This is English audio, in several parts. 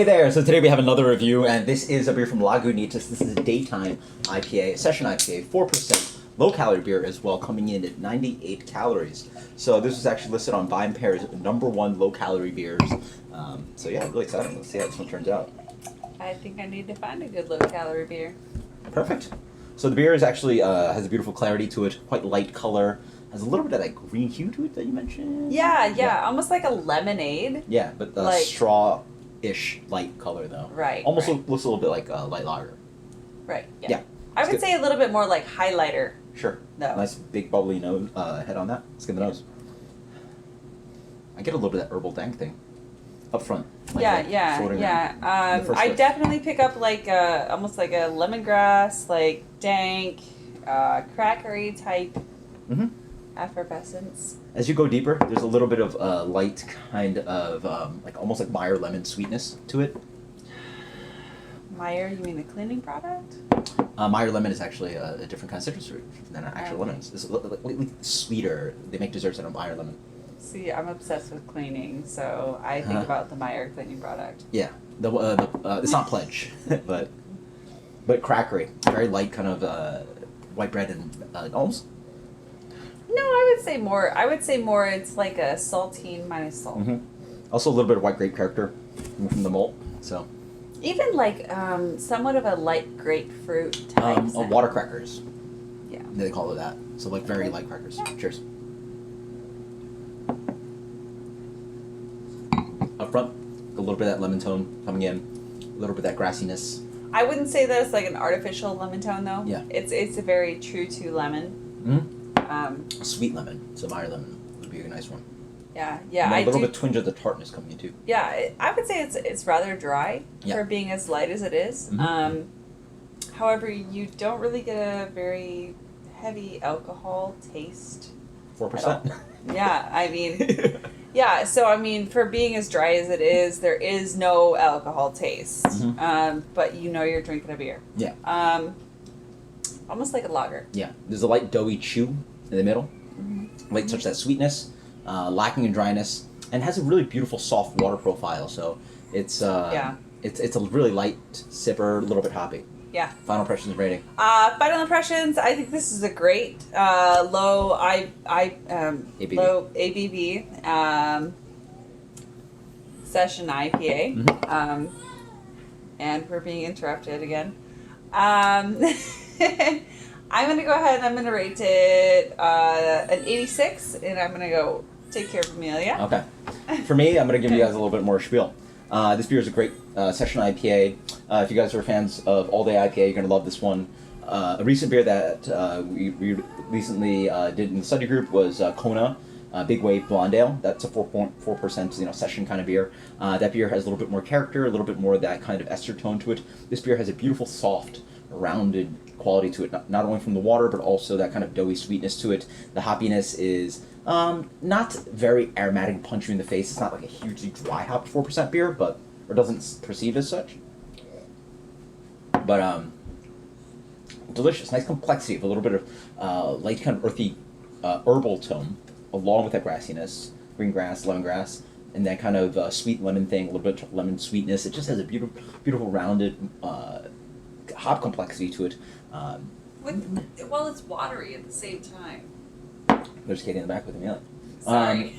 Hey there, so today we have another review, and this is a beer from Lagunitas. This is a DayTime IPA, a Session IPA, 4% low-calorie beer as well, coming in at 98 calories. So this was actually listed on VinePair's #1 low-calorie beers. So yeah, really exciting. Let's see how this one turns out. I think I need to find a good low-calorie beer. Perfect. So the beer is actually has a beautiful clarity to it, quite light color, has a little bit of that green hue to it that you mentioned. Yeah, almost like a lemonade. Yeah, but like, straw-ish light color though. Right. Almost right. looks a little bit like light lager. Right. Yeah. I would say a little bit more like highlighter. Sure. No. Nice big bubbly nose head on that. Let's get the nose. I get a little bit of that herbal dank thing up front. Like Yeah. I whiff. definitely pick up like almost like a lemongrass, like dank, crackery type effervescence. As you go deeper, there's a little bit of light kind of like almost like Meyer lemon sweetness to it. Meyer, you mean the cleaning product? Meyer lemon is actually a different kind of citrus fruit than actual lemons. It's a little sweeter. They make desserts out of Meyer lemon. See, I'm obsessed with cleaning, so I think about the Meyer cleaning product. Yeah, it's not pledge, but crackery, very light kind of white bread and almost. No, I would say more. It's like a saltine minus salt. Also a little bit of white grape character from the malt. So even like somewhat of a light grapefruit type. water crackers. Yeah. They call it that. So like very light crackers. Cheers. Up front, a little bit of that lemon tone coming in, a little bit of that grassiness. I wouldn't say that it's like an artificial lemon tone though. Yeah. It's a very true to lemon. Sweet lemon, so Meyer lemon would be a nice one. Yeah. And a little bit twinge of the tartness coming in too. Yeah, I would say it's rather dry for being as light as it is. However, you don't really get a very heavy alcohol taste. 4%. Yeah, I mean. Yeah, so I mean, for being as dry as it is, there is no alcohol taste. But you know you're drinking a beer. Yeah. Almost like a lager. Yeah. There's a light doughy chew in the middle. Light touch of that sweetness, lacking in dryness, and has a really beautiful soft water profile. So it's it's a really light sipper, a little bit hoppy. Yeah. Final impressions rating. Final impressions. I think this is a great low ABV. low ABV session IPA. And we're being interrupted again. I'm gonna go ahead and I'm gonna rate it an 86, and I'm gonna go take care of Amelia. Okay. For me, I'm gonna give you guys a little bit more spiel. This beer is a great session IPA. If you guys are fans of All Day IPA, you're going to love this one. A recent beer that we recently did in the study group was Kona Big Wave Blonde Ale. That's a 4.4% session kind of beer. That beer has a little bit more character, a little bit more of that kind of ester tone to it. This beer has a beautiful, soft, rounded quality to it, not only from the water, but also that kind of doughy sweetness to it. The hoppiness is not very aromatic and punchy in the face. It's not like a hugely dry hopped 4% beer, or doesn't perceive as such. But delicious, nice complexity of a little bit of light kind of earthy herbal tone, along with that grassiness, green grass, lemongrass, and that kind of sweet lemon thing, a little bit of lemon sweetness. It just has a beautiful rounded hop complexity to it. Well, it's watery at the same time. There's Katie in the back with Amelia. Sorry.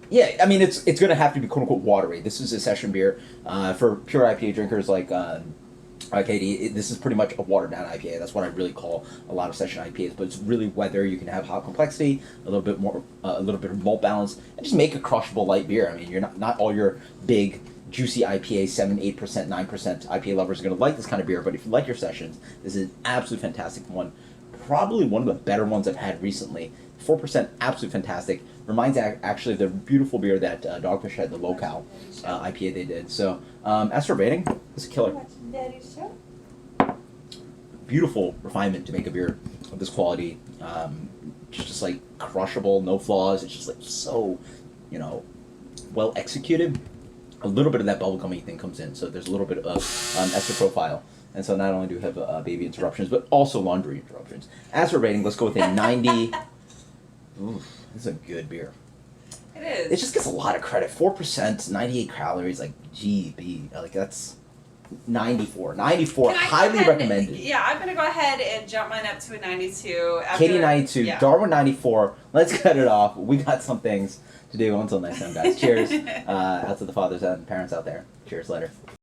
Yeah, I mean, it's going to have to be quote-unquote watery. This is a session beer. For pure IPA drinkers like Katie, this is pretty much a watered-down IPA. That's what I really call a lot of session IPAs. But it's really whether you can have hop complexity, a little bit of malt balance, and just make a crushable light beer. I mean, you're not all your big, juicy IPA, 7, 8%, 9% IPA lovers are going to like this kind of beer. But if you like your sessions, this is an absolutely fantastic one. Probably one of the better ones I've had recently. 4%, absolutely fantastic. Reminds actually of the beautiful beer that Dogfish had, the local IPA they did. So as for rating, it's a killer. Beautiful refinement to make a beer of this quality. Just like crushable, no flaws. It's just like so, well executed. A little bit of that bubblegummy thing comes in, so there's a little bit of ester profile. And so not only do we have baby interruptions, but also laundry interruptions. As for rating, let's go with a 90. Ooh, this is a good beer. It is. It just gets a lot of credit. 4%, 98 calories. Like, GB. Like, that's 94. 94. Can I go Highly ahead and- recommended. Yeah, I'm gonna go ahead and jump mine up to a 92. Katie 92, Yeah. Darwin 94. Let's cut it off. We got some things to do. Until next time, guys. Cheers. Out to the fathers and parents out there. Cheers later.